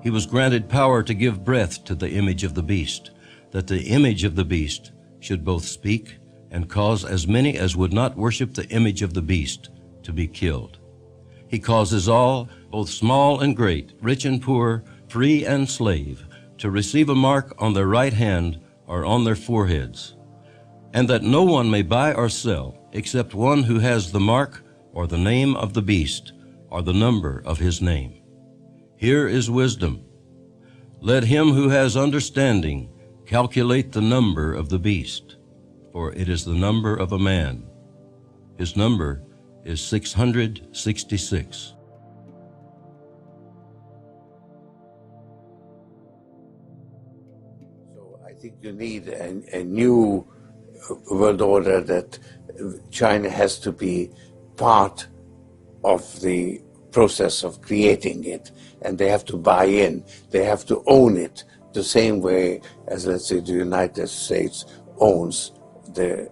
He was granted power to give breath to the image of the beast, that the image of the beast should both speak and cause as many as would not worship the image of the beast to be killed. He causes all, both small and great, rich and poor, free and slave, to receive a mark on their right hand or on their foreheads, and that no one may buy or sell except one who has the mark or the name of the beast or the number of his name. Here is wisdom. Let him who has understanding calculate the number of the beast, for it is the number of a man. His number is 666. So I think you need a new world order, that China has to be part of the process of creating it, and they have to buy in, they have to own it, the same way as, let's say, the United States owns the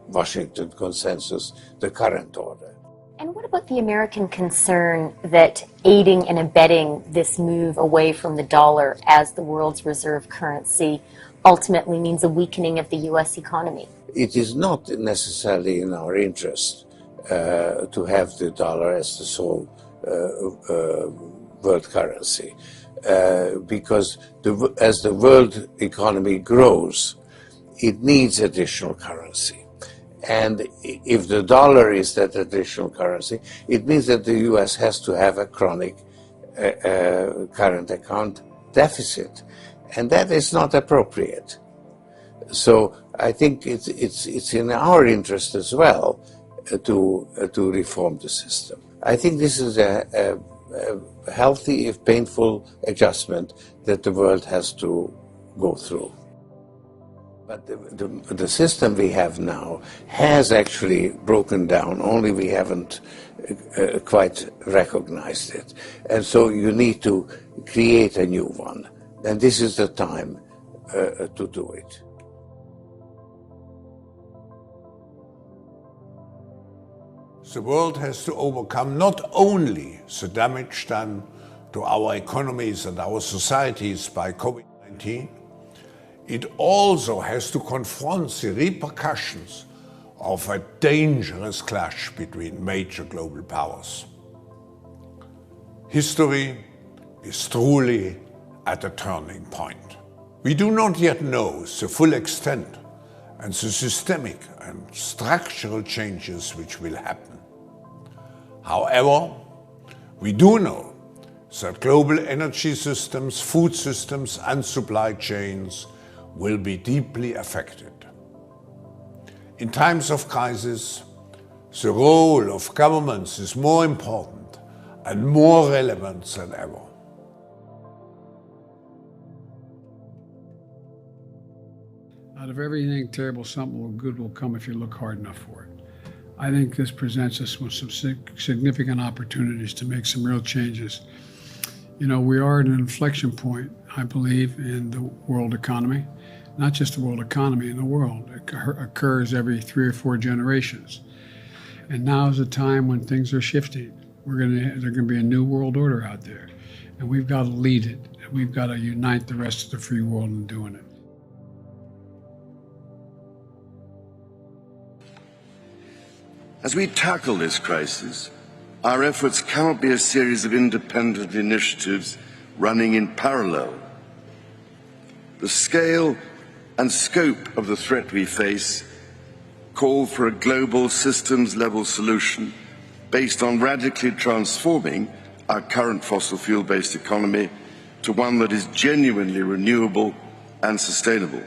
Washington Consensus, the current order. And what about the American concern that aiding and abetting this move away from the dollar as the world's reserve currency ultimately means a weakening of the U.S. economy? It is not necessarily in our interest to have the dollar as the sole world currency, because as the world economy grows, it needs additional currency. And if the dollar is that additional currency, it means that the US has to have a chronic current account deficit, and that is not appropriate. So I think it's in our interest as well to reform the system. I think this is a healthy, if painful, adjustment that the world has to go through. But the system we have now has actually broken down, only we haven't quite recognized it. And so you need to create a new one. And this is the time to do it. The world has to overcome not only the damage done to our economies and our societies by COVID-19, it also has to confront the repercussions of a dangerous clash between major global powers. History is truly at a turning point. We do not yet know the full extent and the systemic and structural changes which will happen. However, we do know that global energy systems, food systems, and supply chains will be deeply affected. In times of crisis, the role of governments is more important and more relevant than ever. Out of everything terrible, something good will come if you look hard enough for it. I think this presents us with some significant opportunities to make some real changes. You know, we are at an inflection point, I believe, in the world economy. Not just the world economy, in the world. It occurs every 3 or 4 generations. And now is a time when things are shifting. There's going to be a new world order out there. And we've got to lead it. And we've got to unite the rest of the free world in doing it. As we tackle this crisis, our efforts cannot be a series of independent initiatives running in parallel. The scale and scope of the threat we face call for a global systems-level solution based on radically transforming our current fossil fuel-based economy to one that is genuinely renewable and sustainable.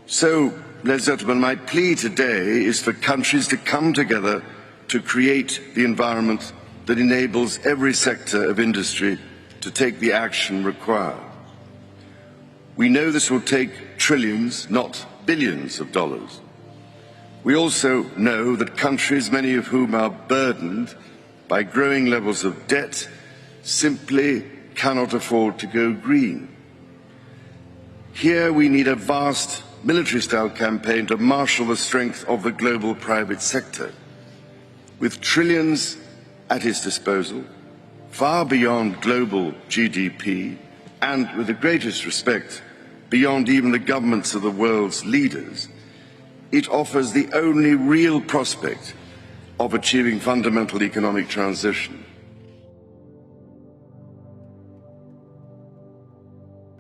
So, ladies and gentlemen, my plea today is for countries to come together to create the environment that enables every sector of industry to take the action required. We know this will take trillions, not billions of dollars. We also know that countries, many of whom are burdened by growing levels of debt, simply cannot afford to go green. Here we need a vast military-style campaign to marshal the strength of the global private sector. With trillions at its disposal, far beyond global GDP, and with the greatest respect, beyond even the governments of the world's leaders, it offers the only real prospect of achieving fundamental economic transition.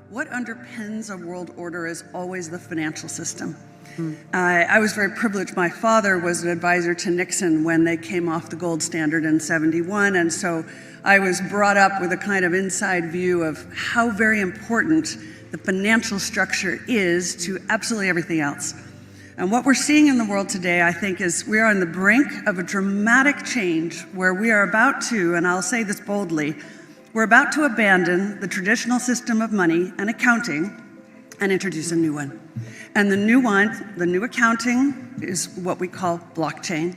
What underpins a world order is always the financial system. I was very privileged. My father was an advisor to Nixon when they came off the gold standard in '71, and so I was brought up with a kind of inside view of how very important the financial structure is to absolutely everything else. And what we're seeing in the world today, I think, is we are on the brink of a dramatic change where we are about to, and I'll say this boldly, we're about to abandon the traditional system of money and accounting and introduce a new one. And the new accounting is what we call blockchain.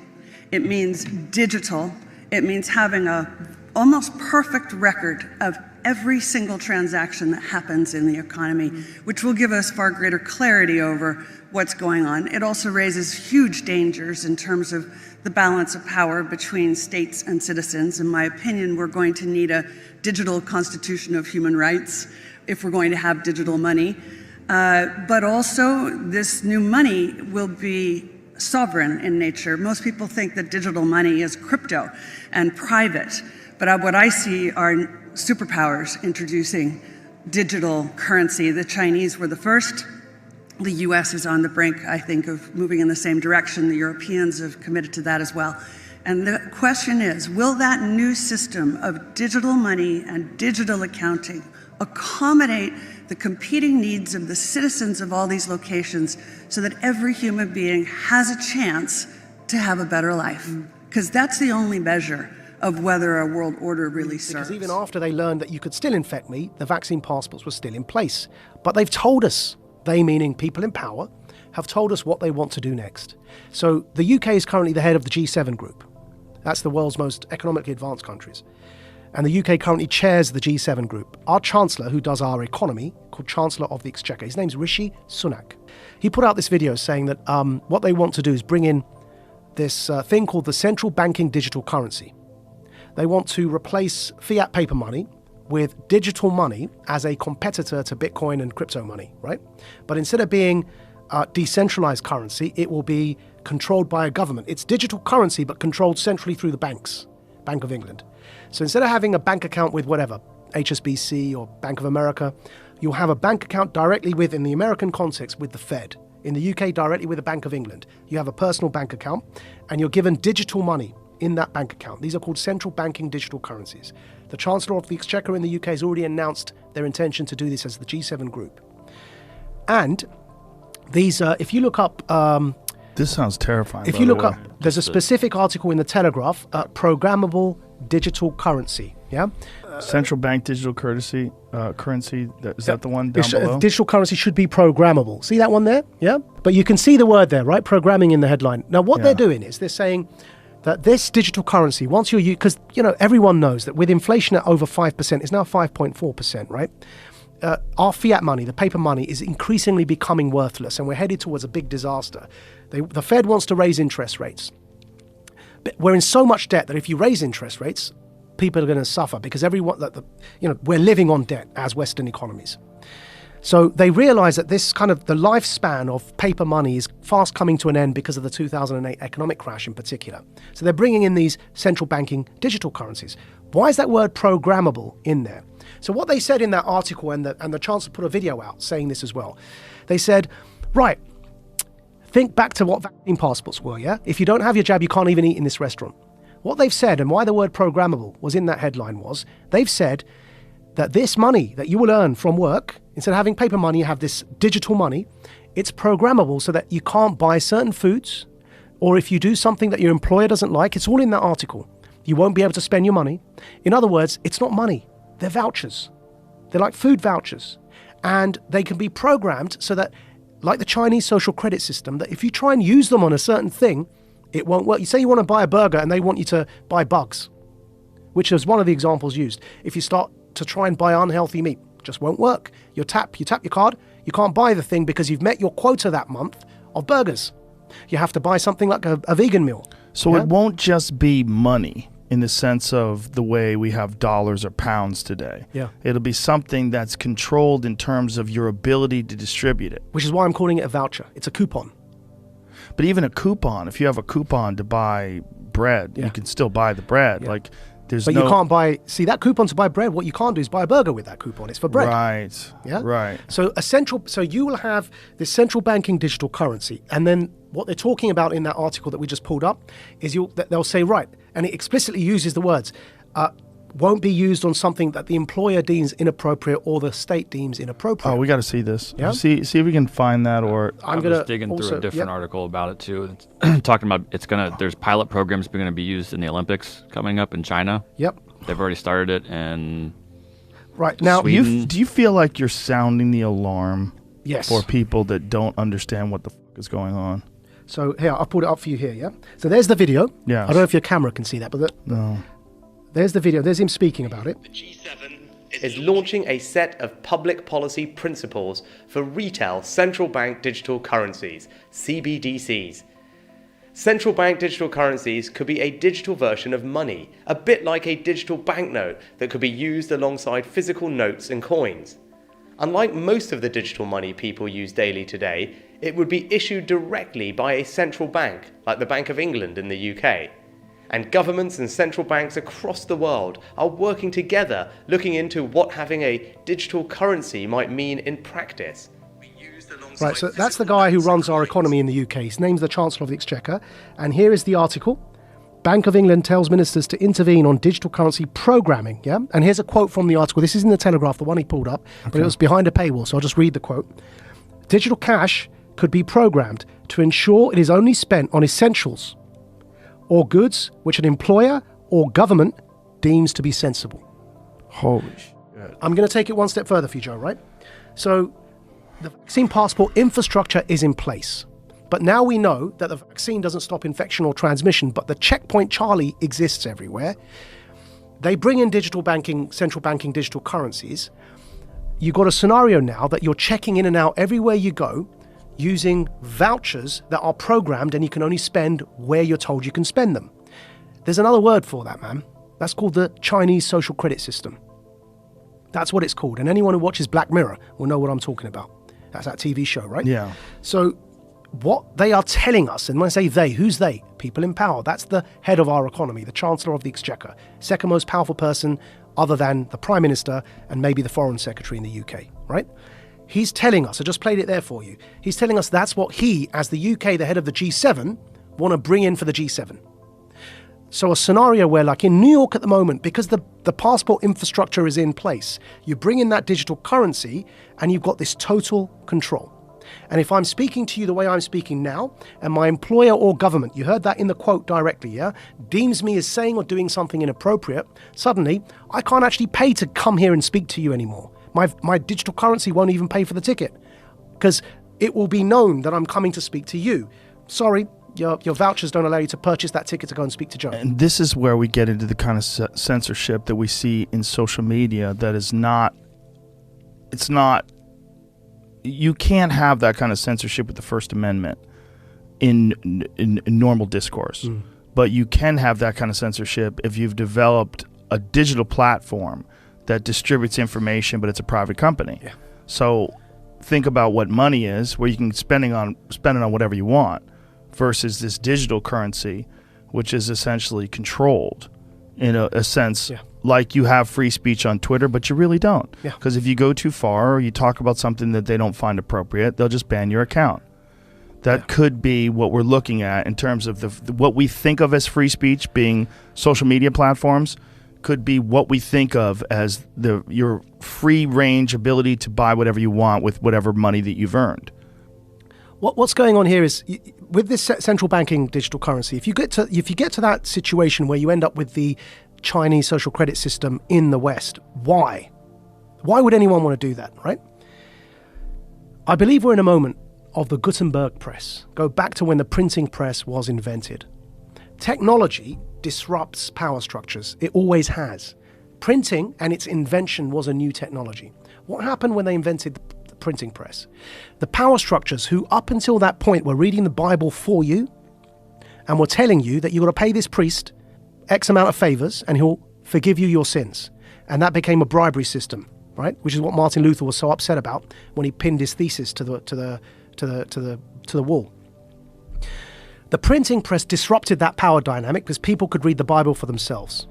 It means digital. It means having a almost perfect record of every single transaction that happens in the economy, which will give us far greater clarity over what's going on. It also raises huge dangers in terms of the balance of power between states and citizens. In my opinion, we're going to need a digital constitution of human rights if we're going to have digital money. But also, this new money will be sovereign in nature. Most people think that digital money is crypto and private, but what I see are superpowers introducing digital currency. The Chinese were the first. The US is on the brink, I think, of moving in the same direction. The Europeans have committed to that as well. And the question is, will that new system of digital money and digital accounting accommodate the competing needs of the citizens of all these locations so that every human being has a chance to have a better life? Because that's the only measure of whether a world order really serves. Because even after they learned that you could still infect me, the vaccine passports were still in place. But they've told us, they meaning people in power, have told us what they want to do next. So the UK is currently the head of the G7 group. That's the world's most economically advanced countries. And the UK currently chairs the G7 group. Our Chancellor, who does our economy, called Chancellor of the Exchequer, his name's Rishi Sunak. He put out this video saying that what they want to do is bring in this thing called the central banking digital currency. They want to replace fiat paper money with digital money as a competitor to Bitcoin and crypto money, right? But instead of being decentralized currency, it will be controlled by a government. It's digital currency, but controlled centrally through the banks, Bank of England. So instead of having a bank account with whatever, HSBC or Bank of America, you'll have a bank account directly with, in the American context, with the Fed. In the UK, directly with the Bank of England. You have a personal bank account, and you're given digital money in that bank account. These are called central banking digital currencies. The Chancellor of the Exchequer in the UK has already announced their intention to do this as the G7 group. And these, if you look up... this sounds terrifying. If you look up, there's a specific article in the Telegraph, programmable digital currency, yeah? Central bank digital currency, is that the one down below? Digital currency should be programmable. See that one there? Yeah? But you can see the word there, right? Programming in the headline. Now, what they're doing is they're saying that this digital currency, once you're used, because, everyone knows that with inflation at over 5%, it's now 5.4%, right? Our fiat money, the paper money, is increasingly becoming worthless, and we're headed towards a big disaster. The Fed wants to raise interest rates. But we're in so much debt that if you raise interest rates, people are going to suffer because we're living on debt as Western economies. So they realize that this kind of the lifespan of paper money is fast coming to an end because of the 2008 economic crash in particular. So they're bringing in these central banking digital currencies. Why is that word programmable in there? So what they said in that article, and the Chancellor put a video out saying this as well, they said, right, think back to what vaccine passports were, yeah? If you don't have your jab, you can't even eat in this restaurant. What they've said, and why the word programmable was in that headline was, they've said that this money that you will earn from work, instead of having paper money, you have this digital money, it's programmable so that you can't buy certain foods, or if you do something that your employer doesn't like, it's all in that article. You won't be able to spend your money. In other words, it's not money. They're vouchers. They're like food vouchers. And they can be programmed so that, like the Chinese social credit system, that if you try and use them on a certain thing, it won't work. You say you want to buy a burger and they want you to buy bugs, which is one of the examples used. If you start to try and buy unhealthy meat, it just won't work. You tap your card, you can't buy the thing because you've met your quota that month of burgers. You have to buy something like a vegan meal. So it won't just be money in the sense of the way we have dollars or pounds today. Yeah. It'll be something that's controlled in terms of your ability to distribute it. Which is why I'm calling it a voucher. It's a coupon. But even a coupon, if you have a coupon to buy bread, you can still buy the bread. Yeah. Like, there's But no... you can't buy, see, that coupon to buy bread, what you can't do is buy a burger with that coupon. It's for bread. Right. Yeah. Right. So you will have this central banking digital currency, and then what they're talking about in that article that we just pulled up is they'll say, right, and it explicitly uses the words, won't be used on something that the employer deems inappropriate or the state deems inappropriate. Oh, we got to see this. Yeah? See if we can find that, or I was digging through a different article about it too. It's talking about there's pilot programs going to be used in the Olympics coming up in China. Yep. They've already started it, and right now, Sweden. Do you feel like you're sounding the alarm? Yes. For people that don't understand what the fuck is going on? So here, I'll put it up for you here, yeah? So there's the video. Yes. I don't know if your camera can see that, but no. There's the video. There's him speaking about it. The G7 is launching a set of public policy principles for retail central bank digital currencies, CBDCs. Central bank digital currencies could be a digital version of money, a bit like a digital banknote that could be used alongside physical notes and coins. Unlike most of the digital money people use daily today, it would be issued directly by a central bank, like the Bank of England in the UK. And governments and central banks across the world are working together, looking into what having a digital currency might mean in practice. Right, so that's the guy who runs our economy in the UK. His name's the Chancellor of the Exchequer. And here is the article. Bank of England tells ministers to intervene on digital currency programming, yeah? And here's a quote from the article. This is in the Telegraph, the one he pulled up, but it was behind a paywall, so I'll just read the quote. Digital cash could be programmed to ensure it is only spent on essentials or goods which an employer or government deems to be sensible. Holy shit. I'm going to take it one step further for you, Joe, right? So the vaccine passport infrastructure is in place. But now we know that the vaccine doesn't stop infection or transmission, but the checkpoint Charlie exists everywhere. They bring in digital banking, central banking digital currencies. You've got a scenario now that you're checking in and out everywhere you go using vouchers that are programmed and you can only spend where you're told you can spend them. There's another word for that, man. That's called the Chinese social credit system. That's what it's called. And anyone who watches Black Mirror will know what I'm talking about. That's that TV show, right? Yeah. So what they are telling us, and when I say they, who's they? People in power. That's the head of our economy, the Chancellor of the Exchequer, second most powerful person other than the Prime Minister and maybe the Foreign Secretary in the UK, right? He's telling us, I just played it there for you, he's telling us that's what he, as the UK, the head of the G7, want to bring in for the G7. So a scenario where, like in New York at the moment, because the passport infrastructure is in place, you bring in that digital currency and you've got this total control. And if I'm speaking to you the way I'm speaking now, and my employer or government, you heard that in the quote directly, yeah, deems me as saying or doing something inappropriate, suddenly I can't actually pay to come here and speak to you anymore. My digital currency won't even pay for the ticket because it will be known that I'm coming to speak to you. Sorry, your vouchers don't allow you to purchase that ticket to go and speak to Joe. And this is where we get into the kind of censorship that we see in social media that is not, it's not, you can't have that kind of censorship with the First Amendment in normal discourse. But you can have that kind of censorship if you've developed a digital platform that distributes information, but it's a private company. Yeah. So think about what money is, where you can spend it on whatever you want, versus this digital currency, which is essentially controlled in a sense. Yeah. Like you have free speech on Twitter, but you really don't. Yeah. Because if you go too far or you talk about something that they don't find appropriate, they'll just ban your account. That could be what we're looking at in terms of what we think of as free speech being social media platforms could be what we think of as your free range ability to buy whatever you want with whatever money that you've earned. What's going on here is with this central banking digital currency, if you get to that situation where you end up with the Chinese social credit system in the West, why would anyone want to do that, right? I believe we're in a moment of the Gutenberg press. Go back to when the printing press was invented. Technology disrupts power structures. It always has. Printing and its invention was a new technology. What happened when they invented the printing press? The power structures who up until that point were reading the Bible for you and were telling you that you've got to pay this priest X amount of favors and he'll forgive you your sins. And that became a bribery system, right? Which is what Martin Luther was so upset about when he pinned his thesis to the wall. The printing press disrupted that power dynamic because people could read the Bible for themselves.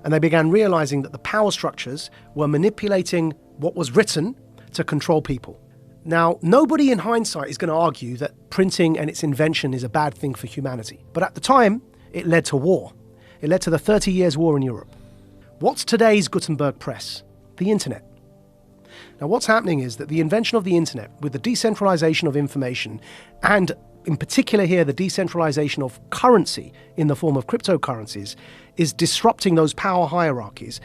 And they began realizing that the power structures were manipulating what was written to control people. Now, nobody in hindsight is going to argue that printing and its invention is a bad thing for humanity. But at the time, it led to war. It led to the 30 Years' War in Europe. What's today's Gutenberg press? The internet. Now, what's happening is that the invention of the internet, with the decentralization of information, and in particular here, the decentralization of currency in the form of cryptocurrencies, is disrupting those power hierarchies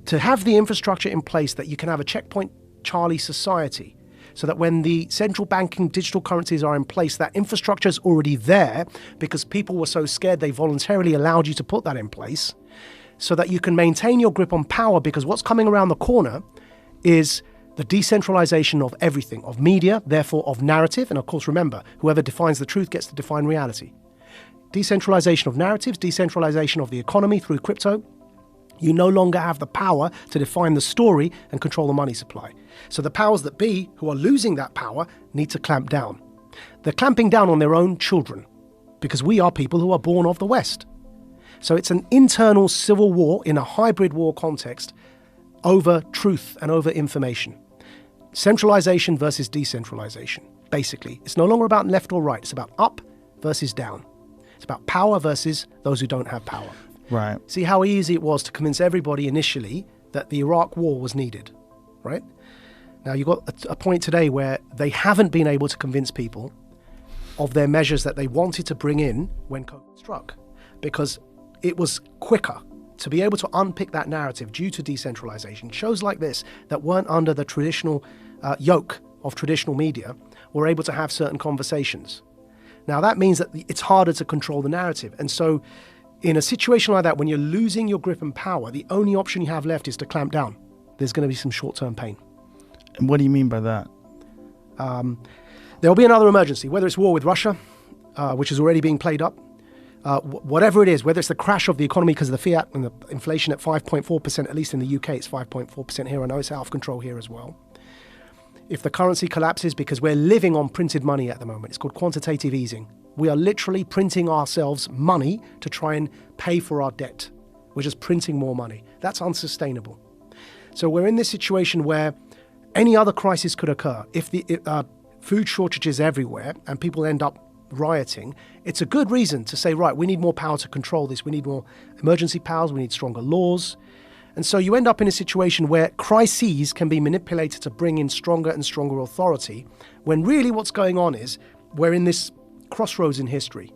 to have the infrastructure in place that you can have a checkpoint Charlie society, so that when the central banking digital currencies are in place, that infrastructure is already there because people were so scared they voluntarily allowed you to put that in place, so that you can maintain your grip on power, because what's coming around the corner is the decentralization of everything, of media, therefore of narrative, and of course remember, whoever defines the truth gets to define reality. Decentralization of narratives, decentralization of the economy through crypto. You no longer have the power to define the story and control the money supply. So the powers that be, who are losing that power, need to clamp down. They're clamping down on their own children, because we are people who are born of the West. So it's an internal civil war in a hybrid war context over truth and over information. Centralization versus decentralization, basically. It's no longer about left or right. It's about up versus down. It's about power versus those who don't have power. Right. See how easy it was to convince everybody initially that the Iraq war was needed, right? Now you've got a point today where they haven't been able to convince people of their measures that they wanted to bring in when COVID struck, because it was quicker to be able to unpick that narrative due to decentralization. Shows like this that weren't under the traditional yoke of traditional media were able to have certain conversations. Now that means that it's harder to control the narrative. And so in a situation like that, when you're losing your grip and power, the only option you have left is to clamp down. There's going to be some short-term pain. And what do you mean by that? There'll be another emergency, whether it's war with Russia, which is already being played up, whatever it is, whether it's the crash of the economy because of the fiat and the inflation at 5.4%, at least in the UK, it's 5.4% here. I know it's out of control here as well. If the currency collapses, because we're living on printed money at the moment, it's called quantitative easing. We are literally printing ourselves money to try and pay for our debt. We're just printing more money. That's unsustainable. So we're in this situation where any other crisis could occur. If the food shortages everywhere and people end up rioting, it's a good reason to say, right, we need more power to control this. We need more emergency powers. We need stronger laws. And so you end up in a situation where crises can be manipulated to bring in stronger and stronger authority, when really what's going on is we're in this crossroads in history.